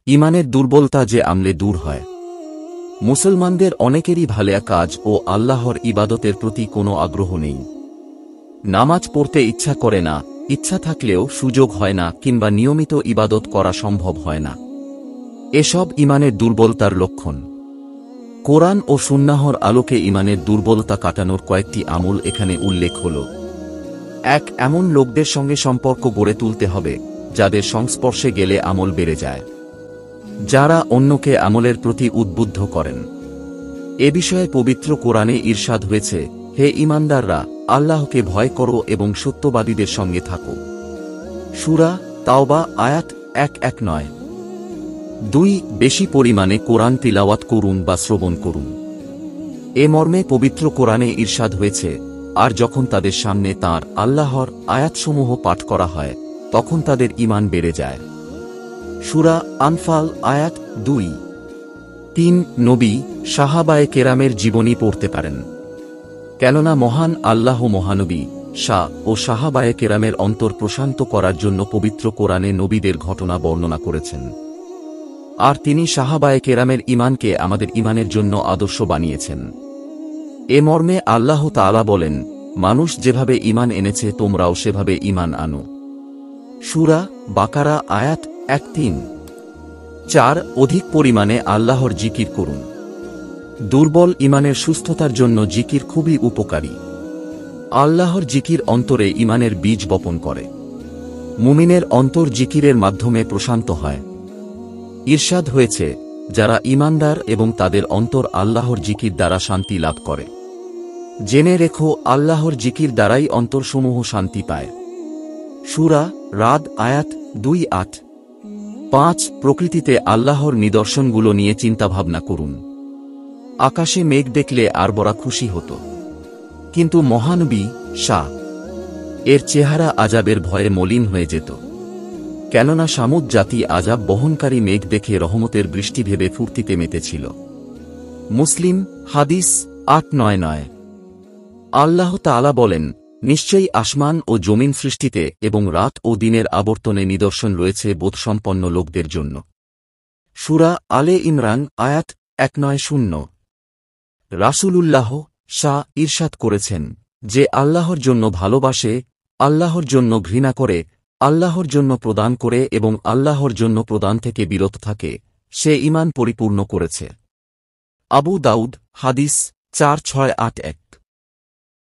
ইমানের দুর্বলতা যে আমলে দূর হয়। মুসলমানদের অনেকেরই ভালো কাজ ও আল্লাহর ইবাদতের প্রতি কোনো আগ্রহ নেই। নামাজ পড়তে ইচ্ছা করে না, ইচ্ছা থাকলেও সুযোগ হয় না কিংবা নিয়মিত ইবাদত করা সম্ভব হয় না। এসব ইমানের দুর্বলতার লক্ষণ। কোরআন ও সুন্নাহর আলোকে ইমানের দুর্বলতা কাটানোর কয়েকটি আমল এখানে উল্লেখ হল। ১. এমন লোকদের সঙ্গে সম্পর্ক গড়ে তুলতে হবে যাদের সংস্পর্শে গেলে আমল বেড়ে যায়, যারা অন্যকে আমলের প্রতি উদ্বুদ্ধ করেন। এ বিষয়ে পবিত্র কোরআনে ইরশাদ হয়েছে, হে ঈমানদাররা, আল্লাহকে ভয় করো এবং সত্যবাদীদের সঙ্গে থাকো। সূরা তাওবা আয়াত 119। ২. বেশি পরিমাণে কোরআন তিলাওয়াত করুন বা শ্রবণ করুন। এ মর্মে পবিত্র কোরআনে ইরশাদ হয়েছে, আর যখন তাদের সামনে তাঁর আল্লাহর আয়াতসমূহ পাঠ করা হয় তখন তাদের ঈমান বেড়ে যায়। সূরা আনফাল আয়াত ২। ৩. নবী, সাহাবায়ে কেরামের জীবনী পড়তে পারেন, কেননা মহান আল্লাহ মহানবী, শাহ ও সাহাবায়ে কেরামের অন্তর প্রশান্ত করার জন্য পবিত্র কোরআনে নবীদের ঘটনা বর্ণনা করেছেন। আর তিনি সাহাবায়ে কেরামের ঈমানকে আমাদের ঈমানের জন্য আদর্শ বানিয়েছেন। এ মর্মে আল্লাহ তাআলা বলেন, মানুষ যেভাবে ঈমান এনেছে তোমরাও সেভাবে ঈমান আনো। সূরা বাকারা আয়াত ১৩। ৪. অধিক পরিমাণে আল্লাহর জিকির করুন। দুর্বল ঈমানের সুস্থতার জন্য জিকির খুবই উপকারী। আল্লাহর জিকির অন্তরে ঈমানের বীজ বপন করে। মুমিনের অন্তর জিকিরের মাধ্যমে প্রশান্ত হয়। ইরশাদ হয়েছে, যারা ঈমানদার এবং তাদের অন্তর আল্লাহর জিকির দ্বারা শান্তি লাভ করে। জেনে রেখো, আল্লাহর জিকির দ্বারাই অন্তরসমূহ শান্তি পায়। সূরা রাদ আয়াত ২৮। ৫. প্রকৃতিতে আল্লাহর নিদর্শনগুলো নিয়ে চিন্তাভাবনা করুন। আকাশে মেঘ দেখলে আরবরা খুশি হতো, কিন্তু মহানবী শাহ এর চেহারা আযাবের ভয়ে মলিন হয়ে যেত, কেননা সামুদ জাতি আযাব বহনকারী মেঘ দেখে রহমতের বৃষ্টি ভেবে ফুর্তিতে মেতেছিল। মুসলিম হাদিস ৮৯৯। আল্লাহ তাআলা বলেন, নিশ্চয়ই আসমান ও জমিন সৃষ্টিতে এবং রাত ও দিনের আবর্তনে নিদর্শন রয়েছে বোধসম্পন্ন লোকদের জন্য। সূরা আলে ইমরান আয়াত ১৯০। রাসূলুল্লাহ শাহ ইরশাদ করেছেন, যে আল্লাহর জন্য ভালোবাসে, আল্লাহর জন্য ঘৃণা করে, আল্লাহর জন্য প্রদান করে এবং আল্লাহর জন্য প্রদান থেকে বিরত থাকে, সে ঈমান পরিপূর্ণ করেছে। আবু দাউদ হাদিস ৪৬৮১।